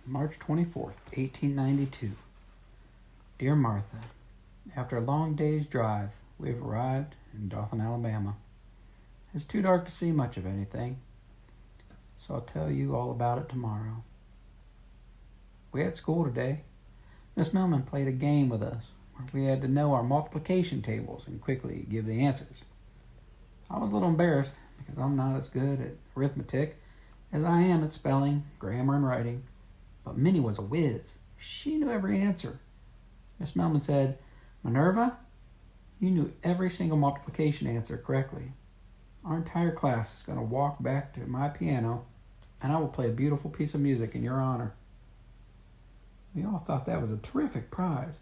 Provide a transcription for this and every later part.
March 24th, 1892. Dear Martha, after a long day's drive, we have arrived in Dothan, Alabama. It's too dark to see much of anything, so I'll tell you all about it tomorrow. We had school today. Miss Millman played a game with us where we had to know our multiplication tables and quickly give the answers. I was a little embarrassed because I'm not as good at arithmetic as I am at spelling, grammar, and writing. But Minnie was a whiz. She knew every answer. Miss Millman said, "Minerva, you knew every single multiplication answer correctly. Our entire class is going to walk back to my piano, and I will play a beautiful piece of music in your honor." We all thought that was a terrific prize,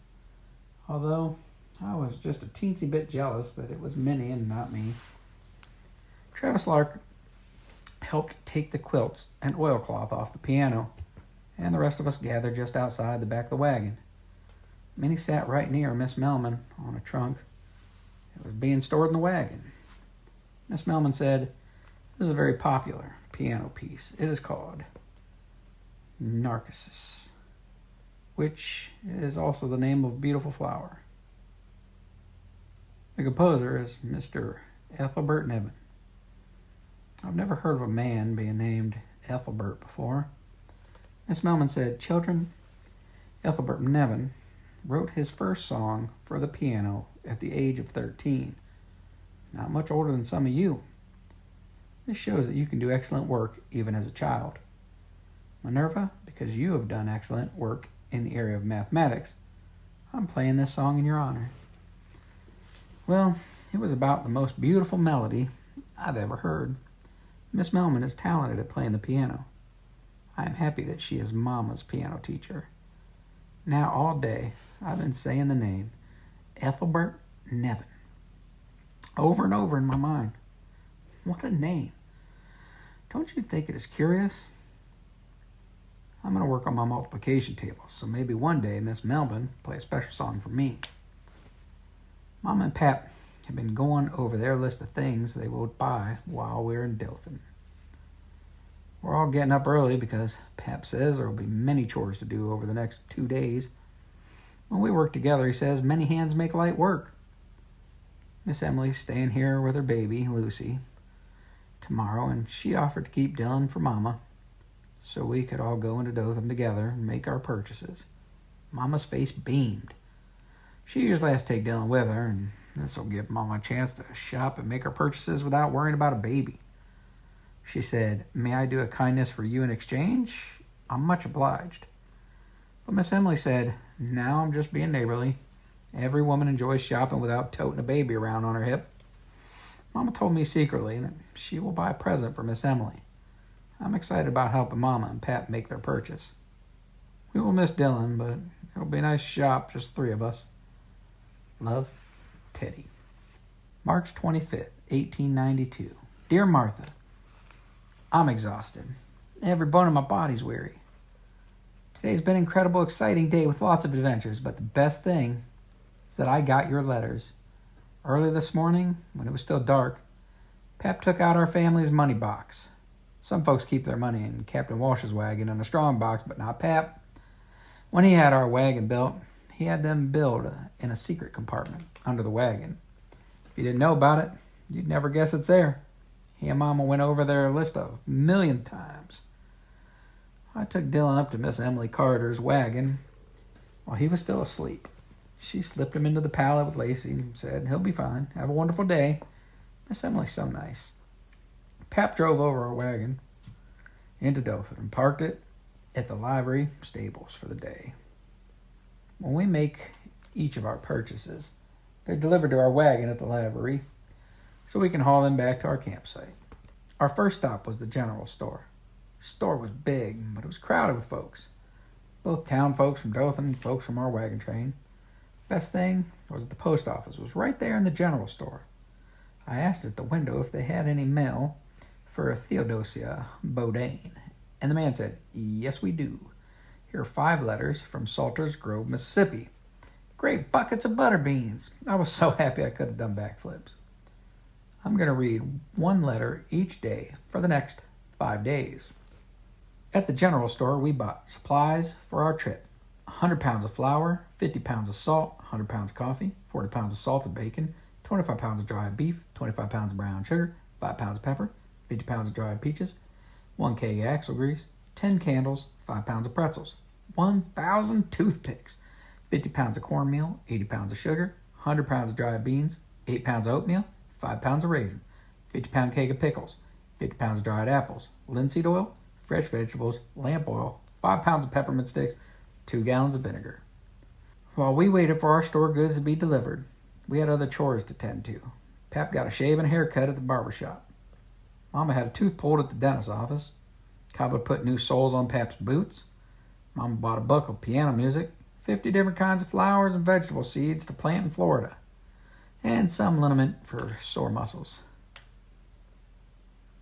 although I was just a teensy bit jealous that it was Minnie and not me. Travis Lark helped take the quilts and oilcloth off the piano, and the rest of us gathered just outside the back of the wagon. Minnie sat right near Miss Millman on a trunk. It was being stored in the wagon. Miss Millman said, "This is a very popular piano piece. It is called Narcissus, which is also the name of a beautiful flower. The composer is Mr. Ethelbert Nevin." I've never heard of a man being named Ethelbert before. Miss Millman said, "Children, Ethelbert Nevin wrote his first song for the piano at the age of 13. Not much older than some of you. This shows that you can do excellent work even as a child. Minerva, because you have done excellent work in the area of mathematics, I'm playing this song in your honor." Well, it was about the most beautiful melody I've ever heard. Miss Millman is talented at playing the piano. I am happy that she is Mama's piano teacher. Now all day I've been saying the name Ethelbert Nevin over and over in my mind. What a name. Don't you think it is curious? I'm going to work on my multiplication tables, so maybe one day Miss Millman will play a special song for me. Mama and Pap have been going over their list of things they will buy while we're in Dothan. We're all getting up early because Pap says there will be many chores to do over the next 2 days. When we work together, he says, many hands make light work. Miss Emily's staying here with her baby, Lucy, tomorrow, and she offered to keep Dylan for Mama so we could all go into Dothan together and make our purchases. Mama's face beamed. She usually has to take Dylan with her, and this will give Mama a chance to shop and make her purchases without worrying about a baby. She said, "May I do a kindness for you in exchange? I'm much obliged." But Miss Emily said, "Now I'm just being neighborly. Every woman enjoys shopping without toting a baby around on her hip." Mama told me secretly that she will buy a present for Miss Emily. I'm excited about helping Mama and Pat make their purchase. We will miss Dylan, but it'll be a nice shop, just 3 of us. Love, Teddy. March 25th, 1892. Dear Martha, I'm exhausted. Every bone in my body's weary. Today's been an incredible, exciting day with lots of adventures, but the best thing is that I got your letters. Early this morning, when it was still dark, Pap took out our family's money box. Some folks keep their money in Captain Walsh's wagon in a strong box, but not Pap. When he had our wagon built, he had them build in a secret compartment under the wagon. If you didn't know about it, you'd never guess it's there. He and Mama went over their list a million times. I took Dylan up to Miss Emily Carter's wagon while he was still asleep. She slipped him into the pallet with Lacey and said, "He'll be fine. Have a wonderful day." Miss Emily's so nice. Pap drove over our wagon into Dothan and parked it at the livery stables for the day. When we make each of our purchases, they're delivered to our wagon at the livery so we can haul them back to our campsite. Our first stop was the general store. The store was big, but it was crowded with folks. Both town folks from Dothan and folks from our wagon train. Best thing was that the post office was right there in the general store. I asked at the window if they had any mail for Theodosia Bodain, and the man said, "Yes, we do. Here are 5 letters from Salters Grove, Mississippi. Great buckets of butter beans." I was so happy I could have done backflips. I'm going to read 1 letter each day for the next 5 days. At the general store, we bought supplies for our trip. 100 pounds of flour, 50 pounds of salt, 100 pounds of coffee, 40 pounds of salted bacon, 25 pounds of dried beef, 25 pounds of brown sugar, 5 pounds of pepper, 50 pounds of dried peaches, 1 keg of axle grease, 10 candles, 5 pounds of pretzels, 1,000 toothpicks, 50 pounds of cornmeal, 80 pounds of sugar, 100 pounds of dried beans, 8 pounds of oatmeal, 5 pounds of raisins, 50-pound keg of pickles, 50 pounds of dried apples, linseed oil, fresh vegetables, lamp oil, 5 pounds of peppermint sticks, 2 gallons of vinegar. While we waited for our store goods to be delivered, we had other chores to tend to. Pap got a shave and haircut at the barber shop. Mama had a tooth pulled at the dentist's office. Cobbler put new soles on Pap's boots. Mama bought a book of piano music, 50 different kinds of flowers and vegetable seeds to plant in Florida, and some liniment for sore muscles.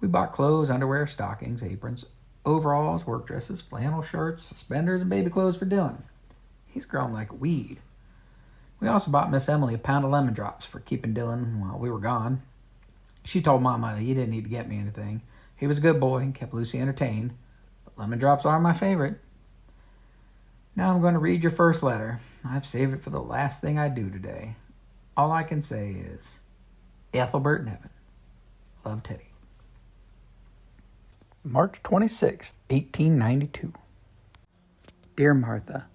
We bought clothes, underwear, stockings, aprons, overalls, work dresses, flannel shirts, suspenders, and baby clothes for Dylan. He's grown like a weed. We also bought Miss Emily a pound of lemon drops for keeping Dylan while we were gone. She told Mama he didn't need to get me anything. He was a good boy and kept Lucy entertained, but lemon drops are my favorite. Now I'm going to read your first letter. I've saved it for the last thing I do today. All I can say is, Ethelbert and Evan. Love, Teddy. March 26, 1892. Dear Martha,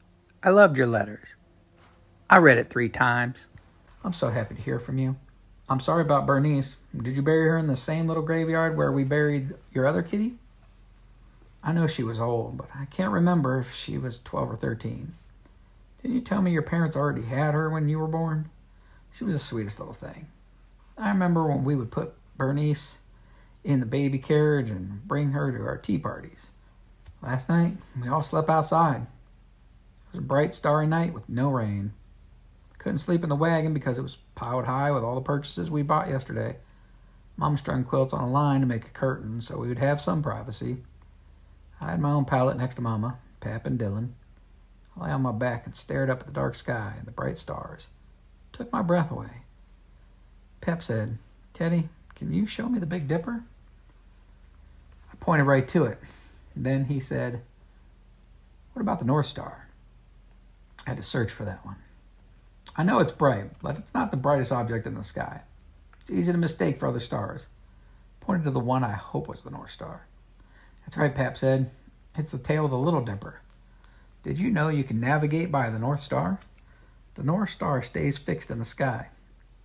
I loved your letters. I read it 3 times. I'm so happy to hear from you. I'm sorry about Bernice. Did you bury her in the same little graveyard where we buried your other kitty? I know she was old, but I can't remember if she was 12 or 13. Didn't you tell me your parents already had her when you were born? She was the sweetest little thing. I remember when we would put Bernice in the baby carriage and bring her to our tea parties. Last night, we all slept outside. It was a bright, starry night with no rain. Couldn't sleep in the wagon because it was piled high with all the purchases we bought yesterday. Mom strung quilts on a line to make a curtain so we would have some privacy. I had my own pallet next to Mama, Pap, and Dylan. I lay on my back and stared up at the dark sky and the bright stars. It took my breath away. Pep said, Teddy, can you show me the Big Dipper? I pointed right to it. Then he said, what about the North Star? I had to search for that one. I know it's bright, but it's not the brightest object in the sky. It's easy to mistake for other stars. I pointed to the one I hope was the North Star. That's right, Pap said. It's the tail of the Little Dipper. Did you know you can navigate by the North Star? The North Star stays fixed in the sky.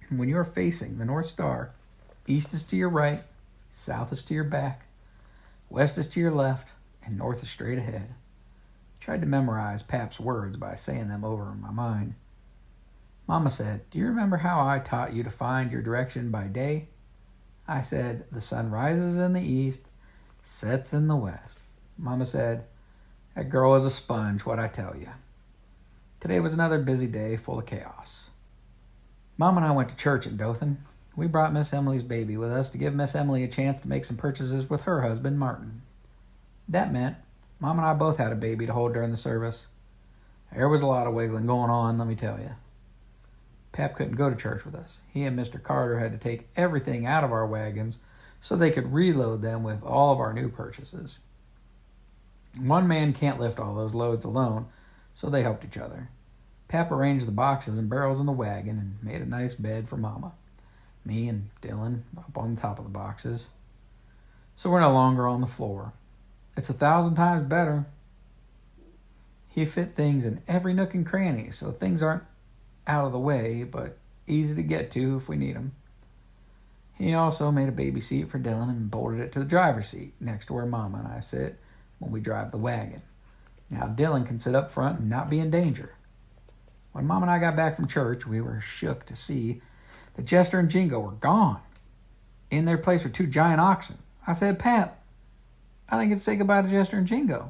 And when you're facing the North Star, east is to your right, south is to your back, west is to your left, and north is straight ahead. I tried to memorize Pap's words by saying them over in my mind. Mama said, do you remember how I taught you to find your direction by day? I said, the sun rises in the east, sets in the west. Mama said, that girl is a sponge, what I tell you. Today was another busy day full of chaos. Mom and I went to church in Dothan. We brought Miss Emily's baby with us to give Miss Emily a chance to make some purchases with her husband, Martin. That meant Mom and I both had a baby to hold during the service. There was a lot of wiggling going on, let me tell you. Pap couldn't go to church with us. He and Mr. Carter had to take everything out of our wagons so they could reload them with all of our new purchases. One man can't lift all those loads alone, so they helped each other. Pap arranged the boxes and barrels in the wagon and made a nice bed for Mama. Me and Dylan up on the top of the boxes. So we're no longer on the floor. It's 1,000 times better. He fit things in every nook and cranny, so things aren't out of the way, but easy to get to if we need them. He also made a baby seat for Dylan and bolted it to the driver's seat next to where Mama and I sit when we drive the wagon. Now Dylan can sit up front and not be in danger. When Mom and I got back from church, we were shook to see that Jester and Jingo were gone. In their place were 2 giant oxen. I said, Pap, I didn't get to say goodbye to Jester and Jingo.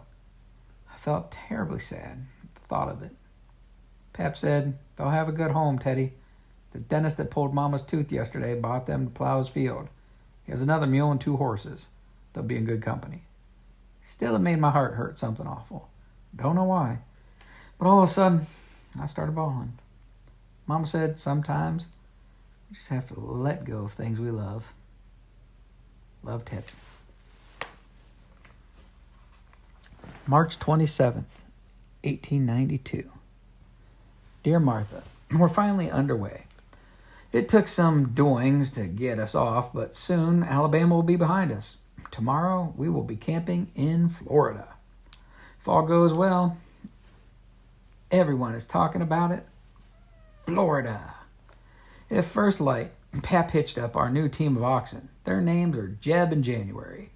I felt terribly sad at the thought of it. Pap said, they'll have a good home, Teddy. The dentist that pulled Mama's tooth yesterday bought them to plow his field. He has another mule and 2 horses. They'll be in good company. Still, it made my heart hurt something awful. Don't know why. But all of a sudden, I started bawling. Mama said sometimes we just have to let go of things we love. Love, Teddy. March 27th, 1892. Dear Martha, we're finally underway. It took some doings to get us off, but soon Alabama will be behind us. Tomorrow we will be camping in Florida. If all goes well, everyone is talking about it. Florida. At first light, Pap hitched up our new team of oxen. Their names are Jeb and January,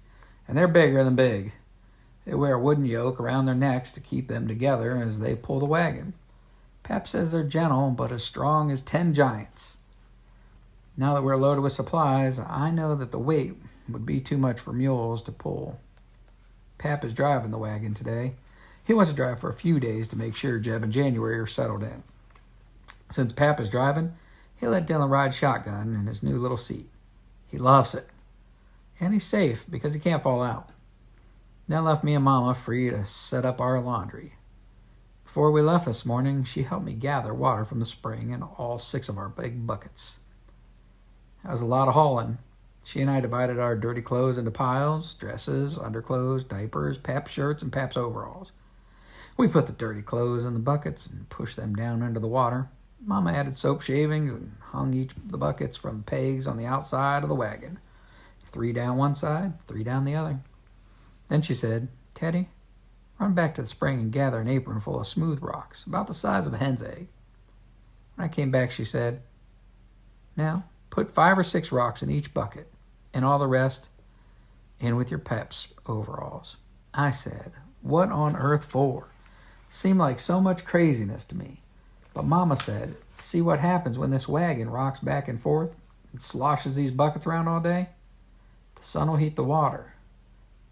and they're bigger than big. They wear a wooden yoke around their necks to keep them together as they pull the wagon. Pap says they're gentle, but as strong as 10 giants. Now that we're loaded with supplies, I know that the weight would be too much for mules to pull. Pap is driving the wagon today. He wants to drive for a few days to make sure Jeb and January are settled in. Since Pap is driving, he'll let Dylan ride shotgun in his new little seat. He loves it. And he's safe because he can't fall out. That left me and Mama free to set up our laundry. Before we left this morning, she helped me gather water from the spring in all 6 of our big buckets. That was a lot of hauling. She and I divided our dirty clothes into piles: dresses, underclothes, diapers, Pap's shirts, and Pap's overalls. We put the dirty clothes in the buckets and pushed them down into the water. Mama added soap shavings and hung each of the buckets from pegs on the outside of the wagon. 3 down one side, 3 down the other. Then she said, "Teddy, run back to the spring and gather an apron full of smooth rocks, about the size of a hen's egg." When I came back, she said, "Now, put 5 or 6 rocks in each bucket, and all the rest in with your Pap's overalls." I said, "What on earth for?" Seemed like so much craziness to me. But Mama said, "See what happens when this wagon rocks back and forth and sloshes these buckets around all day? The sun will heat the water.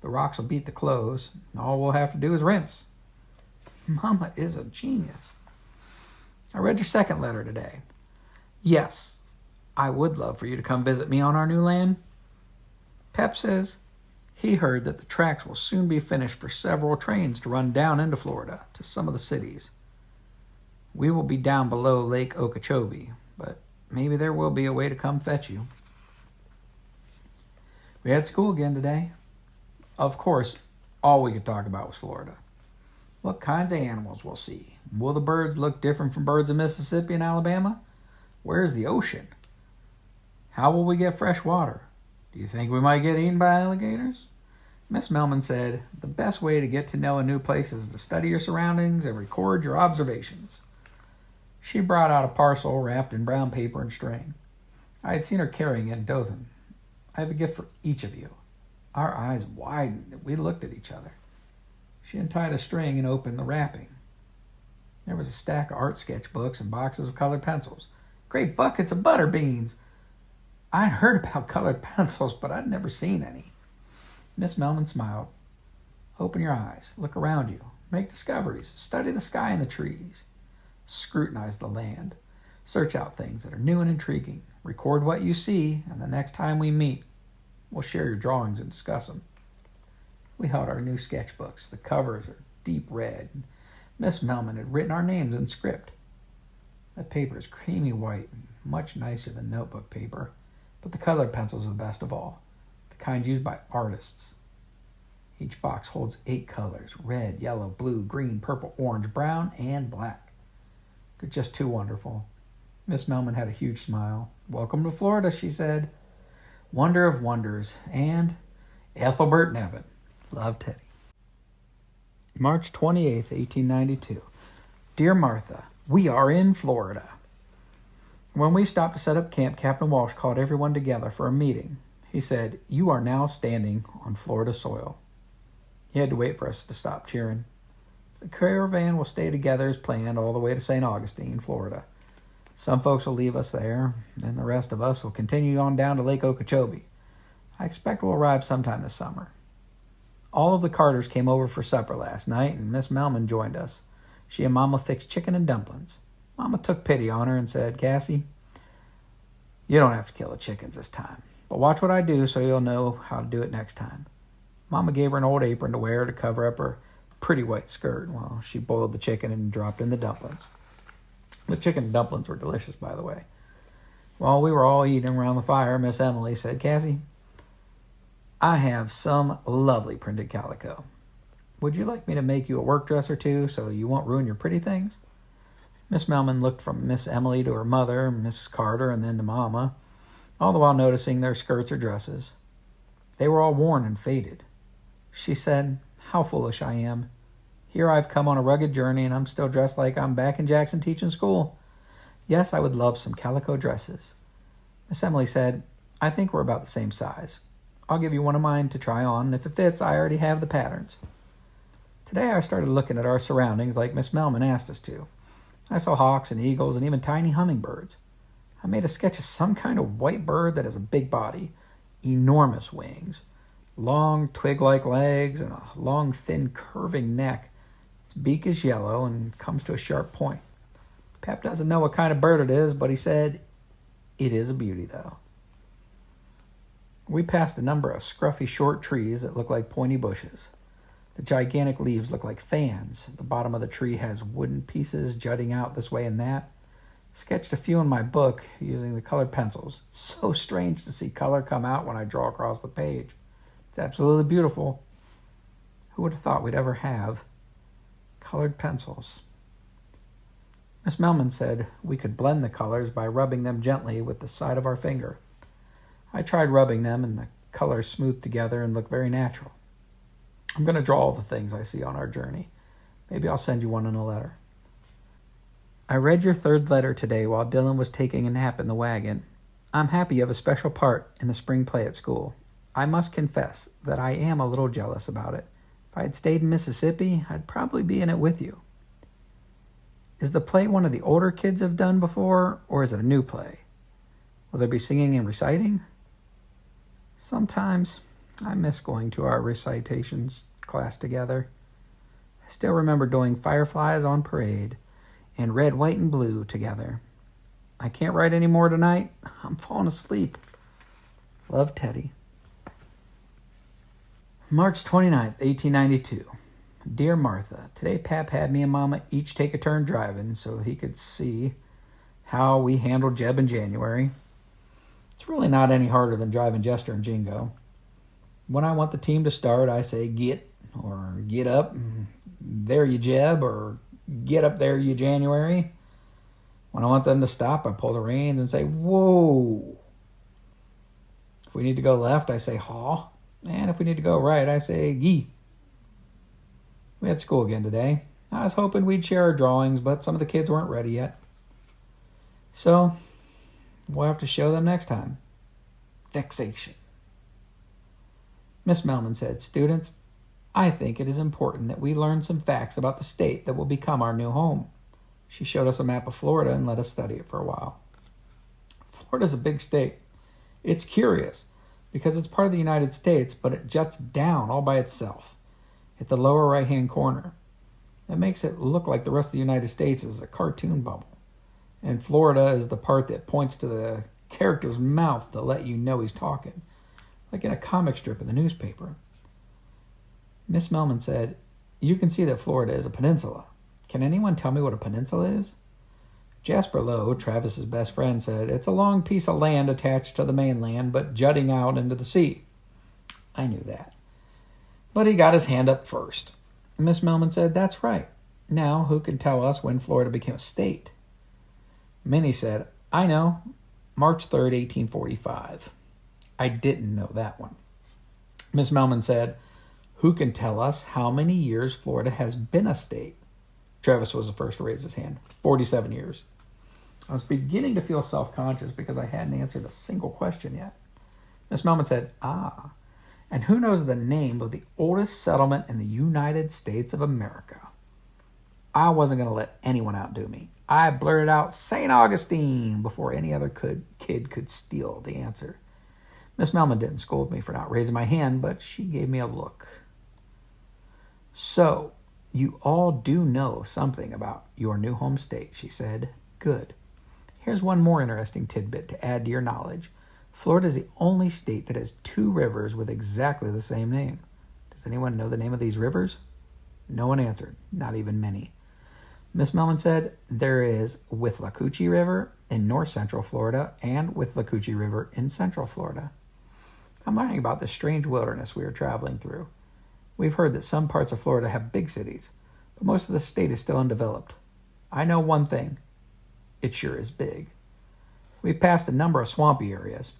The rocks will beat the clothes. And all we'll have to do is rinse." Mama is a genius. I read your second letter today. Yes, I would love for you to come visit me on our new land. Pep says he heard that the tracks will soon be finished for several trains to run down into Florida to some of the cities. We will be down below Lake Okeechobee, but maybe there will be a way to come fetch you. We had school again today. Of course, all we could talk about was Florida. What kinds of animals we'll see? Will the birds look different from birds in Mississippi and Alabama? Where's the ocean? How will we get fresh water? Do you think we might get eaten by alligators? Miss Melman said, the best way to get to know a new place is to study your surroundings and record your observations. She brought out a parcel wrapped in brown paper and string. I had seen her carrying it in Dothan. "I have a gift for each of you." Our eyes widened and we looked at each other. She untied a string and opened the wrapping. There was a stack of art sketchbooks and boxes of colored pencils. Great buckets of butter beans. I'd heard about colored pencils, but I'd never seen any. Miss Melman smiled. "Open your eyes. Look around you. Make discoveries. Study the sky and the trees. Scrutinize the land. Search out things that are new and intriguing. Record what you see, and the next time we meet, we'll share your drawings and discuss them." We held our new sketchbooks. The covers are deep red. Miss Melman had written our names in script. The paper is creamy white, much nicer than notebook paper, but the colored pencils are the best of all, the kind used by artists. Each box holds 8 colors: red, yellow, blue, green, purple, orange, brown, and black. They're just too wonderful. Miss Melman had a huge smile. "Welcome to Florida," she said. "Wonder of wonders." And Ethelbert Nevin. Love, Teddy. March 28th, 1892. Dear Martha, we are in Florida. When we stopped to set up camp, Captain Walsh called everyone together for a meeting. He said, "You are now standing on Florida soil." He had to wait for us to stop cheering. The caravan will stay together as planned all the way to St. Augustine, Florida. Some folks will leave us there, and the rest of us will continue on down to Lake Okeechobee. I expect we'll arrive sometime this summer. All of the Carters came over for supper last night, and Miss Melman joined us. She and Mama fixed chicken and dumplings. Mama took pity on her and said, "Cassie, you don't have to kill the chickens this time, but watch what I do so you'll know how to do it next time." Mama gave her an old apron to wear to cover up her pretty white skirt while she boiled the chicken and dropped in the dumplings. The chicken and dumplings were delicious, by the way. While we were all eating around the fire, Miss Emily said, "Cassie, I have some lovely printed calico." would you like me to make you a work dress or two so you won't ruin your pretty things? Miss Melman looked from Miss Emily to her mother, Miss Carter, and then to Mama, all the while noticing their skirts or dresses. They were all worn and faded. She said, "How foolish I am. Here I've come on a rugged journey, and I'm still dressed like I'm back in Jackson teaching school. Yes, I would love some calico dresses." Miss Emily said, "I think we're about the same size. I'll give you one of mine to try on, and if it fits, I already have the patterns." Today I started looking at our surroundings like Miss Melman asked us to. I saw hawks and eagles and even tiny hummingbirds. I made a sketch of some kind of white bird that has a big body, enormous wings, long twig-like legs, and a long, thin, curving neck. Its beak is yellow and comes to a sharp point. Pep doesn't know what kind of bird it is, but he said, "It is a beauty, though." We passed a number of scruffy short trees that look like pointy bushes. The gigantic leaves look like fans. The bottom of the tree has wooden pieces jutting out this way and that. Sketched a few in my book using the colored pencils. It's so strange to see color come out when I draw across the page. It's absolutely beautiful. Who would have thought we'd ever have colored pencils? Miss Melman said we could blend the colors by rubbing them gently with the side of our finger. I tried rubbing them, and the colors smoothed together and looked very natural. I'm going to draw all the things I see on our journey. Maybe I'll send you one in a letter. I read your third letter today while Dylan was taking a nap in the wagon. I'm happy you have a special part in the spring play at school. I must confess that I am a little jealous about it. If I had stayed in Mississippi, I'd probably be in it with you. Is the play one of the older kids have done before, or is it a new play? Will there be singing and reciting? Sometimes I miss going to our recitations class together. I still remember doing Fireflies on Parade and Red, White, and Blue together. I can't write any more tonight. I'm falling asleep. Love, Teddy. March 29th, 1892. Dear Martha, today Pap had me and Mama each take a turn driving so he could see how we handled Jeb in January. It's really not any harder than driving Jester and Jingo. When I want the team to start, I say get, or get up, there you Jeb, or get up there you January. When I want them to stop, I pull the reins and say whoa. If we need to go left, I say haw. And if we need to go right, I say gee. We had school again today. I was hoping we'd share our drawings, but some of the kids weren't ready yet. So we'll have to show them next time. Vexation. Miss Melman said, "Students, I think it is important that we learn some facts about the state that will become our new home." She showed us a map of Florida and let us study it for a while. Florida's a big state. It's curious because it's part of the United States, but it juts down all by itself at the lower right-hand corner. That makes it look like the rest of the United States is a cartoon bubble. And Florida is the part that points to the character's mouth to let you know he's talking, like in a comic strip in the newspaper. Miss Melman said, "You can see that Florida is a peninsula. Can anyone tell me what a peninsula is?" Jasper Lowe, Travis's best friend, said, "It's a long piece of land attached to the mainland, but jutting out into the sea." I knew that. But he got his hand up first. Miss Melman said, "That's right. Now, who can tell us when Florida became a state?" Minnie said, "I know. March 3rd, 1845. I didn't know that one. Miss Melman said, "Who can tell us how many years Florida has been a state?" Travis was the first to raise his hand. 47 years. I was beginning to feel self-conscious because I hadn't answered a single question yet. Miss Melman said, and who knows the name of the oldest settlement in the United States of America?" I wasn't going to let anyone outdo me. I blurted out St. Augustine before any other kid could steal the answer. Miss Melman didn't scold me for not raising my hand, but she gave me a look. "So, you all do know something about your new home state," she said. "Good. Here's one more interesting tidbit to add to your knowledge. Florida is the only state that has 2 rivers with exactly the same name. Does anyone know the name of these rivers?" No one answered, not even Minnie. Miss Melman said, "There is Withlacoochee River in north-central Florida and Withlacoochee River in central Florida." I'm learning about this strange wilderness we are traveling through. We've heard that some parts of Florida have big cities, but most of the state is still undeveloped. I know one thing. It sure is big. We've passed a number of swampy areas.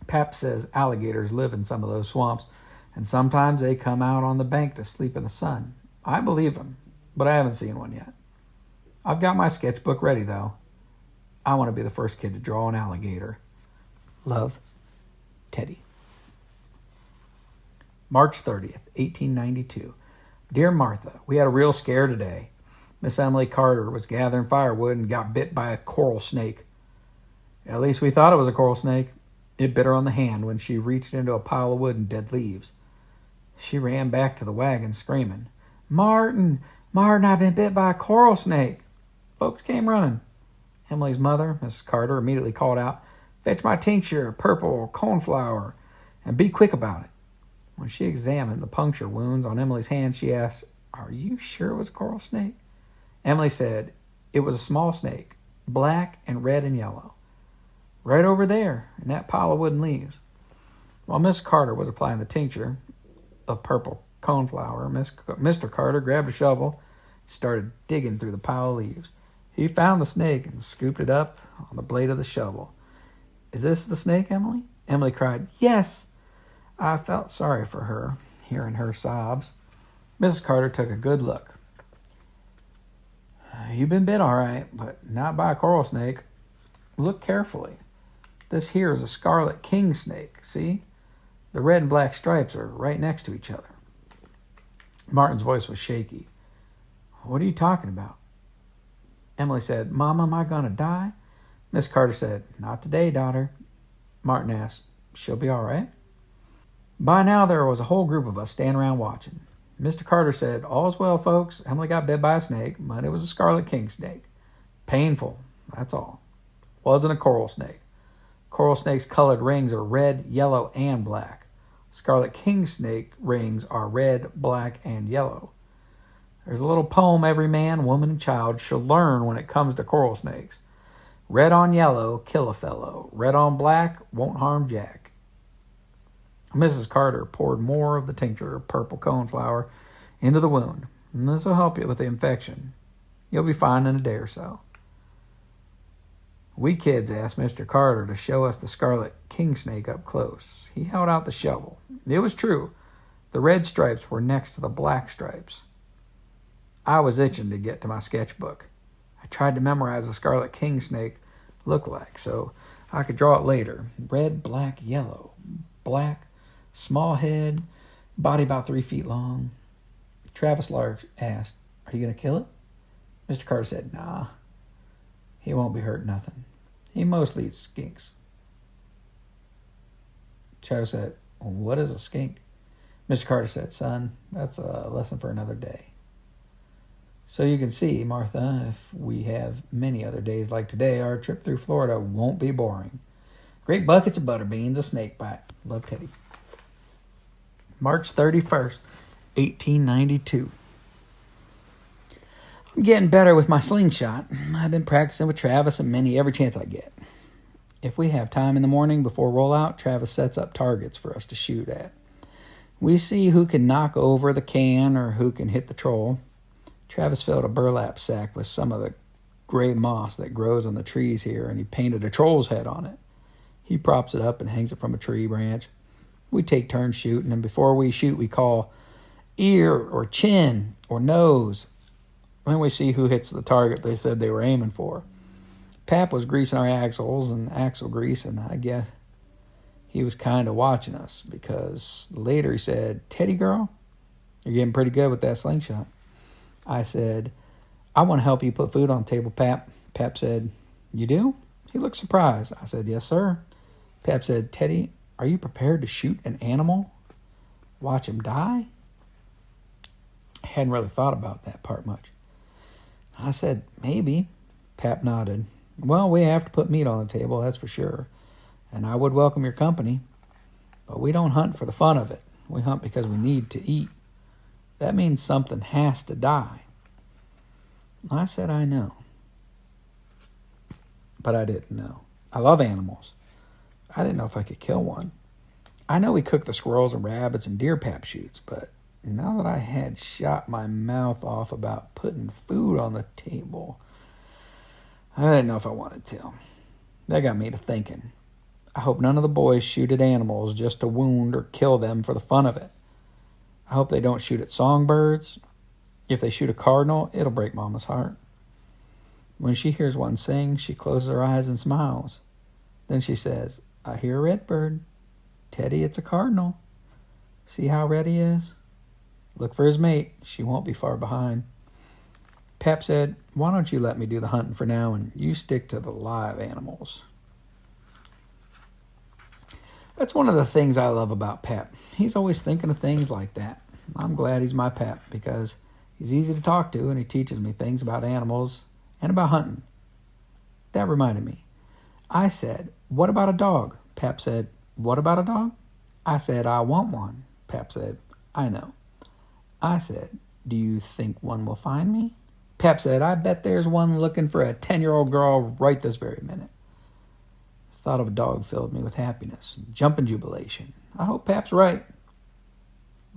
Pap says alligators live in some of those swamps, and sometimes they come out on the bank to sleep in the sun. I believe him, but I haven't seen one yet. I've got my sketchbook ready, though. I want to be the first kid to draw an alligator. Love, Teddy. March 30th, 1892. Dear Martha, we had a real scare today. Miss Emily Carter was gathering firewood and got bit by a coral snake. At least we thought it was a coral snake. It bit her on the hand when she reached into a pile of wood and dead leaves. She ran back to the wagon screaming, Martin, I've been bit by a coral snake. Folks came running. Emily's mother, Mrs. Carter, immediately called out, Fetch my tincture, purple cornflower, and be quick about it. When she examined the puncture wounds on Emily's hand, she asked, Are you sure it was a coral snake? Emily said, It was a small snake, black and red and yellow. Right over there, in that pile of wood and leaves. While Miss Carter was applying the tincture of purple coneflower, Mr. Carter grabbed a shovel and started digging through the pile of leaves. He found the snake and scooped it up on the blade of the shovel. Is this the snake, Emily? Emily cried, Yes. I felt sorry for her, hearing her sobs. Mrs. Carter took a good look. You've been bit all right, but not by a coral snake. Look carefully. This here is a scarlet king snake, see? The red and black stripes are right next to each other. Martin's voice was shaky. What are you talking about? Emily said, Mama, am I going to die? Miss Carter said, Not today, daughter. Martin asked, She'll be all right? By now, there was a whole group of us standing around watching. Mr. Carter said, All's well, folks. Emily got bit by a snake, but it was a scarlet king snake. Painful, that's all. Wasn't a coral snake. Coral snake's colored rings are red, yellow, and black. Scarlet king snake rings are red, black, and yellow. There's a little poem every man, woman, and child should learn when it comes to coral snakes. Red on yellow, kill a fellow. Red on black, won't harm Jack. Mrs. Carter poured more of the tincture of purple coneflower into the wound, and this will help you with the infection. You'll be fine in a day or so. We kids asked Mr. Carter to show us the scarlet king snake up close. He held out the shovel. It was true. The red stripes were next to the black stripes. I was itching to get to my sketchbook. I tried to memorize the scarlet king snake looked like so I could draw it later. Red, black, yellow. Black, small head, body about 3 feet long. Travis Lark asked, Are you going to kill it? Mr. Carter said, Nah. He won't be hurt nothing. He mostly eats skinks. Travis said, What is a skink? Mr. Carter said, Son, that's a lesson for another day. So you can see, Martha, if we have many other days like today, our trip through Florida won't be boring. Great buckets of butter beans, a snake bite. Love, Teddy. March 31st, 1892. I'm getting better with my slingshot. I've been practicing with Travis and Minnie every chance I get. If we have time in the morning before rollout, Travis sets up targets for us to shoot at. We see who can knock over the can or who can hit the troll. Travis filled a burlap sack with some of the gray moss that grows on the trees here, and he painted a troll's head on it. He props it up and hangs it from a tree branch. We take turns shooting, and before we shoot, we call ear or chin or nose. Then we see who hits the target they said they were aiming for. Pap was greasing our axles and axle grease, and I guess he was kind of watching us because later he said, Teddy girl, you're getting pretty good with that slingshot. I said, I want to help you put food on the table, Pap. Pap said, You do? He looked surprised. I said, Yes, sir. Pap said, Teddy, are you prepared to shoot an animal? Watch him die? I hadn't really thought about that part much. I said, Maybe. Pap nodded. Well, we have to put meat on the table, that's for sure. And I would welcome your company. But we don't hunt for the fun of it. We hunt because we need to eat. That means something has to die. I said, I know. But I didn't know. I love animals. I didn't know if I could kill one. I know we cook the squirrels and rabbits and deer Pap shoots, but Now that I had shot my mouth off about putting food on the table, I didn't know if I wanted to. That got me to thinking. I hope none of the boys shoot at animals just to wound or kill them for the fun of it. I hope they don't shoot at songbirds. If they shoot a cardinal, it'll break Mama's heart. When she hears one sing, she closes her eyes and smiles. Then she says, I hear a redbird. Teddy, it's a cardinal. See how red he is? Look for his mate. She won't be far behind. Pap said, why don't you let me do the hunting for now and you stick to the live animals? That's one of the things I love about Pap. He's always thinking of things like that. I'm glad he's my Pap because he's easy to talk to and he teaches me things about animals and about hunting. That reminded me. I said, what about a dog? Pap said, what about a dog? I said, I want one. Pap said, I know. I said, do you think one will find me? Pap said, I bet there's one looking for a 10-year-old girl right this very minute. The thought of a dog filled me with happiness, jumping jubilation. I hope Pap's right.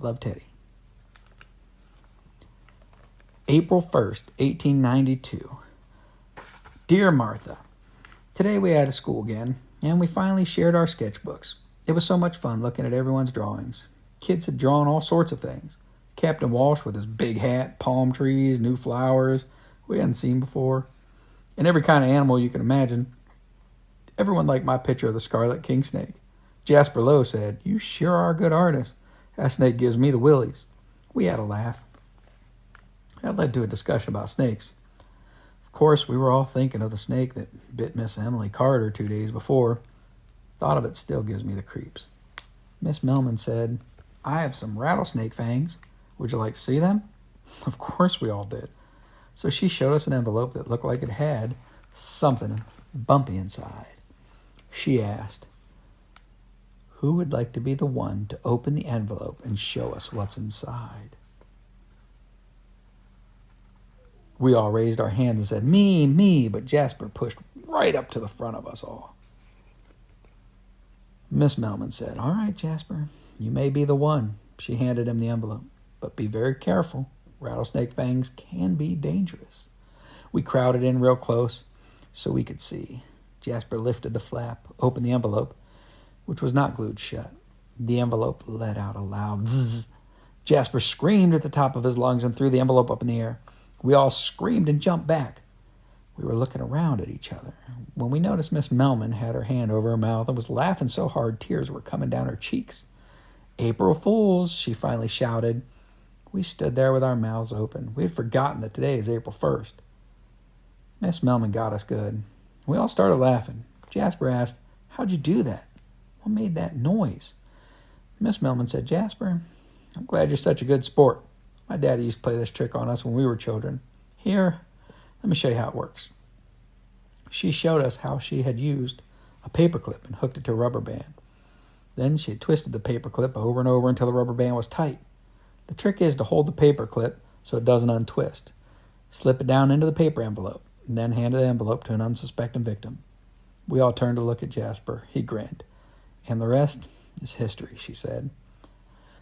Love, Teddy. April 1st, 1892. Dear Martha, today we had a school again, and we finally shared our sketchbooks. It was so much fun looking at everyone's drawings. Kids had drawn all sorts of things. Captain Walsh with his big hat, palm trees, new flowers we hadn't seen before, and every kind of animal you can imagine. Everyone liked my picture of the Scarlet King Snake. Jasper Lowe said, you sure are a good artist. That snake gives me the willies. We had a laugh. That led to a discussion about snakes. Of course, we were all thinking of the snake that bit Miss Emily Carter 2 days before. Thought of it still gives me the creeps. Miss Melman said, I have some rattlesnake fangs. Would you like to see them? Of course we all did. So she showed us an envelope that looked like it had something bumpy inside. She asked, who would like to be the one to open the envelope and show us what's inside? We all raised our hands and said, me, but Jasper pushed right up to the front of us all. Miss Melman said, all right, Jasper, you may be the one. She handed him the envelope. But be very careful. Rattlesnake fangs can be dangerous. We crowded in real close so we could see. Jasper lifted the flap, opened the envelope, which was not glued shut. The envelope let out a loud zzz. Jasper screamed at the top of his lungs and threw the envelope up in the air. We all screamed and jumped back. We were looking around at each other when we noticed Miss Melman had her hand over her mouth and was laughing so hard tears were coming down her cheeks. April Fools, she finally shouted. We stood there with our mouths open. We had forgotten that today is April 1st. Miss Melman got us good. We all started laughing. Jasper asked, how'd you do that? What made that noise? Miss Melman said, Jasper, I'm glad you're such a good sport. My daddy used to play this trick on us when we were children. Here, let me show you how it works. She showed us how she had used a paperclip and hooked it to a rubber band. Then she had twisted the paperclip over and over until the rubber band was tight. The trick is to hold the paperclip so it doesn't untwist. Slip it down into the paper envelope, and then hand the envelope to an unsuspecting victim. We all turned to look at Jasper. He grinned. And the rest is history, she said.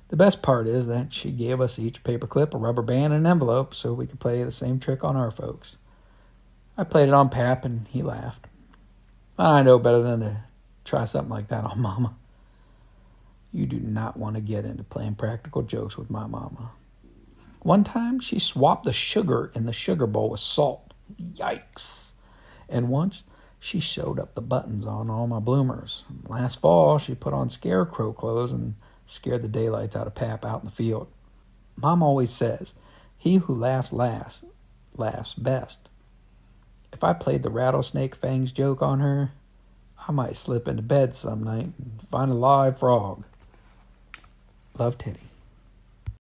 The best part is that she gave us each a paperclip, a rubber band, and an envelope so we could play the same trick on our folks. I played it on Pap, and he laughed. I know better than to try something like that on Mama. You do not want to get into playing practical jokes with my mama. One time, she swapped the sugar in the sugar bowl with salt. Yikes. And once, she sewed up the buttons on all my bloomers. Last fall, she put on scarecrow clothes and scared the daylights out of Pap out in the field. Mom always says, he who laughs last, laughs best. If I played the rattlesnake fangs joke on her, I might slip into bed some night and find a live frog. Love, Teddy.